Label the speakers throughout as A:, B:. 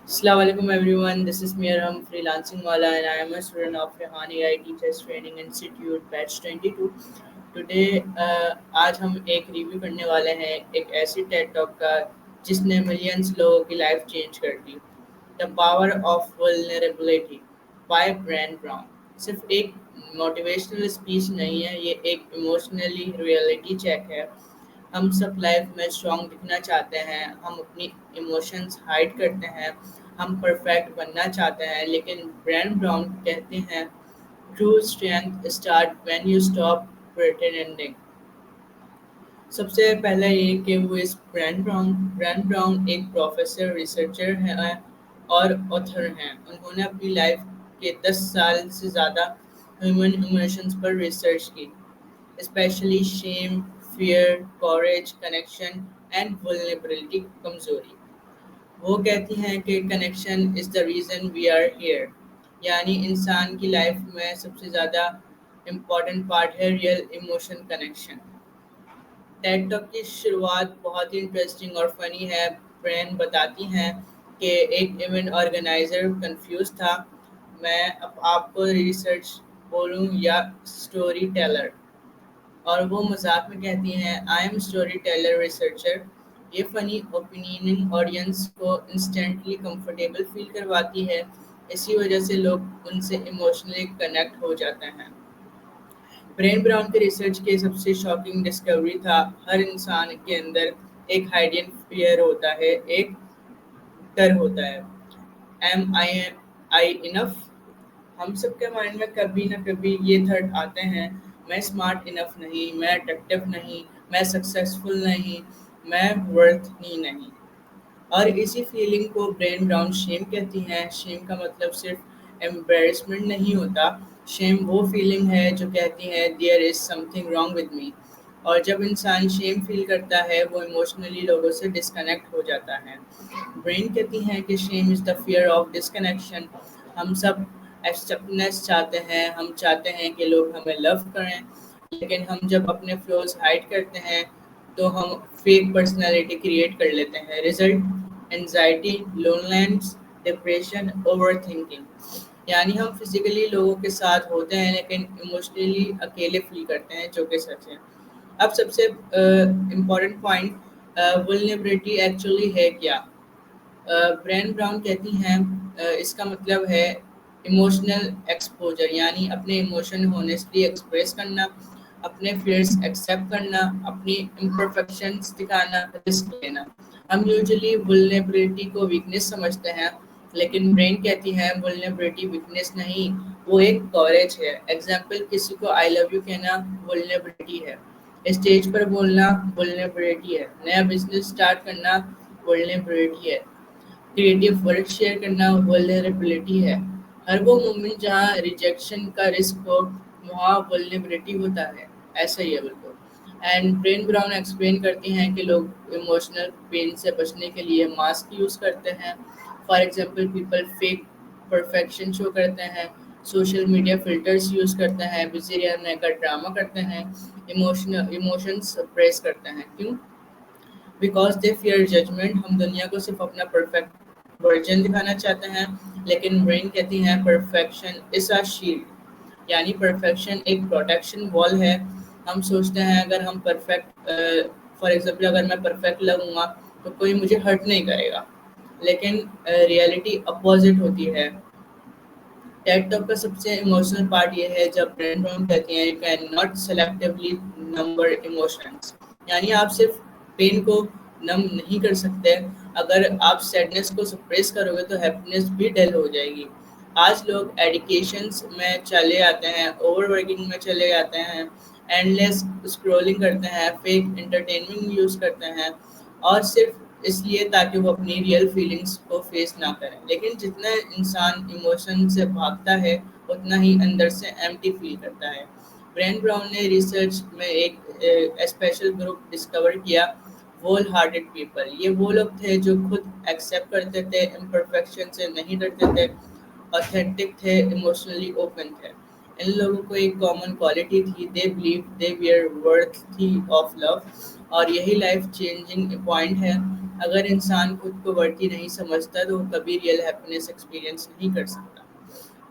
A: Assalamu alaikum everyone. This is Miram Freelancing Wala and I am a student of Rehan AI Teachers Training Institute Batch 22. Today आज हम एक review करने वाले हैं एक ऐसी टेड टॉक का जिसने मिलियंस लोगों की लाइफ चेंज कर दी। The power of vulnerability by Brene Brown. सिर्फ एक मोटिवेशनल स्पीच नहीं है, ये एक इमोशनली रियलिटी चेक है। हम सब लाइफ में स्ट्रॉन्ग दिखना चाहते हैं, हम अपनी इमोशंस हाइड करते हैं, हम परफेक्ट बनना चाहते हैं, लेकिन ब्रैन ब्राउन कहते हैं true strength start when you stop pretending. सबसे पहले ये कि वो इस ब्रैन ब्राउन एक प्रोफेसर रिसर्चर हैं और ऑथर हैं। उन्होंने अपनी लाइफ के 10 साल से ज़्यादा ह्यूमन इमोशंस पर रिसर्च की, especially shame, fear, courage, connection and vulnerability कमजोरी। वो कहती हैं कि connection is the reason we are here, यानी इंसान की लाइफ में सबसे ज़्यादा इम्पॉर्टेंट पार्ट है real emotion connection. TED talk की शुरुआत बहुत ही इंटरेस्टिंग और फनी है। ब्रेन बताती हैं कि एक इवेंट ऑर्गेनाइज़र कंफ्यूज था, मैं अब आपको रिसर्च बोलूं या स्टोरी टेलर। और वो मजाक में कहती हैं I am story teller researcher. ये फ़नी ओपिनियन ऑडियंस को इंस्टेंटली कंफर्टेबल फील करवाती है, इसी वजह से लोग उनसे इमोशनली कनेक्ट हो जाते हैं। ब्रेन ब्राउन के रिसर्च के सबसे शॉकिंग डिस्कवरी था हर इंसान के अंदर एक हाइडियन फियर होता है, एक डर होता है। एम आई इनफ। हम सबके माइंड में कभी ना कभी ये थॉट आते हैं, मैं स्मार्ट इनफ नहीं, मैं अट्रैक्टिव नहीं, मैं सक्सेसफुल नहीं, मैं वर्थी नहीं। और इसी फीलिंग को ब्रेन ब्राउन शेम कहती हैं। शेम का मतलब सिर्फ एम्बेरसमेंट नहीं होता, शेम वो फीलिंग है जो कहती है there is something wrong with me. और जब इंसान शेम फील करता है वो इमोशनली लोगों से डिस्कनेक्ट हो जाता है। ब्रेन कहती हैं कि shame is the fear of disconnection. हम सब एक्सेप्टनेस चाहते हैं, हम चाहते हैं कि लोग हमें लव करें, लेकिन हम जब अपने फ्लॉज हाइड करते हैं तो हम फेक पर्सनालिटी क्रिएट कर लेते हैं। Result anxiety, loneliness, depression, over thinking. यानी हम फिजिकली लोगों के साथ होते हैं लेकिन इमोशनली अकेले फील करते हैं, जो कि सच है। अब सबसे इम्पॉर्टेंट पॉइंट, वल्नरेबिलिटी एक्चुअली है क्या। ब्रेन ब्राउन कहती हैं इसका मतलब है इमोशनल एक्सपोजर, यानी अपने इमोशन होनेस्टली एक्सप्रेस करना, अपने फियर्स एक्सेप्ट करना, अपनी इम्परफेक्शंस दिखाना, रिस्क लेना। हम यूजुअली वल्नरेबिलिटी को वीकनेस समझते हैं, लेकिन ब्रेन कहती है वल्नरेबिलिटी वीकनेस नहीं, वो एक कवरेज है। एग्जाम्पल, किसी को आई लव यू कहना वल्नरेबिलिटी है, स्टेज पर बोलना वल्नरेबिलिटी है, नया बिजनेस स्टार्ट करना वल्नरेबिलिटी है, क्रिएटिव वर्क शेयर करना वल्नरेबिलिटी है। हर वो मोमेंट जहाँ रिजेक्शन का रिस्क हो वहाँ वल्नरेबिलिटी होता है। ऐसा ही है बिल्कुल। एंड ब्रेन ब्राउन एक्सप्लेन करती हैं कि लोग इमोशनल पेन से बचने के लिए मास्क यूज़ करते हैं। For example, people fake perfection show करते हैं, सोशल मीडिया फिल्टर्स यूज़ करते हैं, बिजी रहने का ड्रामा करते हैं, इमोशंस सप्रेस करते हैं। क्यों? Because they fear judgement. हम दुनिया को सिर्फ अपना परफेक्ट वर्जन दिखाना चाहते हैं, लेकिन ब्रेन कहती है परफेक्शन इज अ शील्ड, यानी परफेक्शन एक प्रोटेक्शन वॉल है। हम सोचते हैं अगर हम परफेक्ट, फॉर एग्जांपल अगर मैं परफेक्ट लगूंगा तो कोई मुझे हर्ट नहीं करेगा, लेकिन रियलिटी अपोजिट होती है। टेड टॉक का सबसे इमोशनल पार्ट ये है जब ब्रेन ब्राउन कहती हैं you can not selectively number emotions, यानी आप सिर्फ पेन को नम नहीं कर सकते। अगर आप सैडनेस को सप्रेस करोगे तो हैप्पीनेस भी डल हो जाएगी। आज लोग एडिकेशंस में चले जाते हैं, ओवरवर्किंग में चले जाते हैं, एंडलेस स्क्रॉलिंग करते हैं, फेक एंटरटेनमेंट यूज़ करते हैं, और सिर्फ इसलिए ताकि वो अपनी रियल फीलिंग्स को फेस ना करें। लेकिन जितना इंसान इमोशन से भागता है उतना ही अंदर से एम्प्टी फील करता है। ब्रेन ब्राउन ने रिसर्च में एक स्पेशल ग्रुप डिस्कवर किया, होल हार्टेड पीपल। ये वो लोग थे जो खुद एक्सेप्ट करते थे, इम्परफेक्शन से नहीं डरते थे, ऑथेंटिक थे, इमोशनली ओपन थे। इन लोगों को एक कॉमन क्वालिटी थी, they believe they Veer worthy of love. और यही लाइफ चेंजिंग पॉइंट है। اگر انسان خود کو ورتھی نہیں سمجھتا تو وہ کبھی ریئل ہیپینس ایکسپیرینس نہیں کر سکتا۔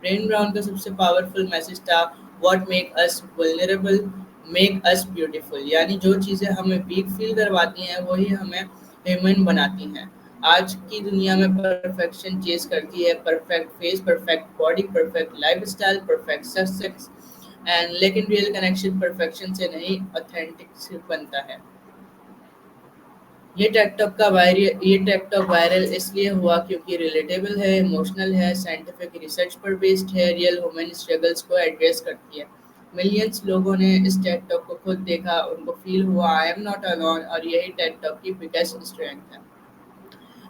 A: برین براؤن کا سب سے پاورفل میسج تھا what make us vulnerable make us beautiful, یعنی جو چیزیں ہمیں ویک فیل کرواتی ہیں وہی ہمیں ہیومن بناتی ہیں۔ آج کی دنیا میں پرفیکشن چیز کرتی ہے، perfect face, perfect body, perfect lifestyle, perfect success, and لیکن ریئل کنیکشن پرفیکشن سے نہیں اتھینٹک سے بنتا ہے۔ یہ ٹیک ٹاک وائرل اس لیے ہوا کیونکہ ریلیٹیبل ہے، ایموشنل ہے، سائنٹیفک ریسرچ پر بیسڈ ہے، ریئل ہیومن اسٹرگلز کو ایڈریس کرتی ہے۔ ملینز لوگوں نے اس ٹیک ٹاک کو خود دیکھا، ان کو فیل ہوا آئی ایم ناٹ الون، اور یہی ٹیک ٹاک کی بگیسٹ اسٹرینتھ ہے۔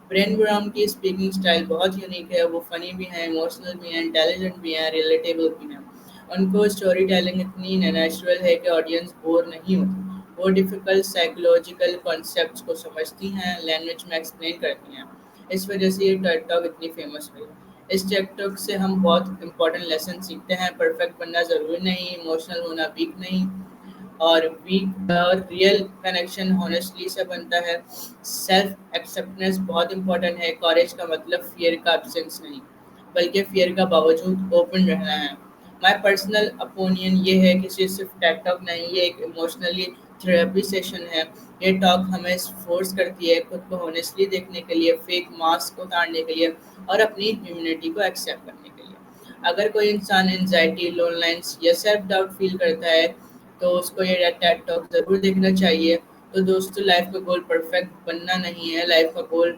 A: برین براؤن کی اسپیکنگ سٹائل بہت یونیک ہے، وہ فنی بھی ہیں، ایموشنل بھی ہیں، انٹیلیجنٹ بھی ہیں، ریلیٹیبل بھی ہیں۔ ان کو اسٹوری ٹیلنگ اتنی نیچرل ہے کہ آڈینس بور نہیں ہوتی۔ وہ ڈیفیکلٹ سائیکولوجیکل کانسیپٹس کو سمجھتی ہیں، لینگویج میں ایکسپلین کرتی ہیں۔ اس وجہ سے یہ ٹیک ٹاک اتنی فیمس ہوئی۔ اس ٹیک ٹاک سے ہم بہت امپورٹنٹ لیسن سیکھتے ہیں، پرفیکٹ بننا ضروری نہیں، ایموشنل ہونا ویک نہیں، اور ریئل کنیکشن ہونیسٹلی سے بنتا ہے۔ سیلف ایکسیپٹنس بہت امپورٹنٹ ہے، کوریج کا مطلب فیئر کا ایبسنس نہیں بلکہ فیئر کا باوجود اوپن رہنا ہے۔ مائی پرسنل اوپینین یہ ہے کہ یہ صرف ٹیک ٹاک نہیں، یہ ایک ایموشنلی تھراپی سیشن ہے۔ یہ ٹاک ہمیں فورس کرتی ہے خود کو ہونیسٹلی دیکھنے کے لیے، فیک ماسک کو اتارنے کے لیے، اور اپنی ہیومینٹی کو ایکسیپٹ کرنے کے لیے۔ اگر کوئی انسان انزائٹی، لون لائنس یا سیلف ڈاؤٹ فیل کرتا ہے تو اس کو یہ ٹیک ٹاک ضرور دیکھنا چاہیے۔ تو دوستو، لائف کا گول پرفیکٹ بننا نہیں ہے، لائف کا گول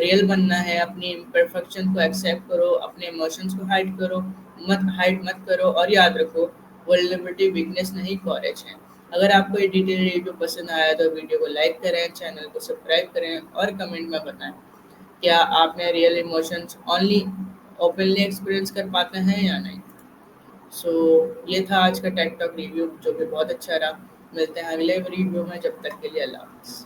A: ریئل بننا ہے۔ اپنی امپرفیکشن کو ایکسیپٹ کرو، اپنے ایموشنس کو ہائڈ مت کرو، اور یاد رکھو ولنریبلٹی ویکنیس نہیں، کوریج ہے۔ اگر آپ کو یہ ڈیٹیل ریویو پسند آیا تو ویڈیو کو لائک کریں، چینل کو سبسکرائب کریں، اور کمنٹ میں بتائیں کیا آپ نے ریئل ایموشنس اوپنلی ایکسپیرینس کر پاتے ہیں یا نہیں۔ سو یہ تھا آج کا ٹیک ٹاک ریویو جو کہ بہت اچھا رہا۔ ملتے ہیں اگلے ریویو میں، جب تک کے لیے اللہ حافظ۔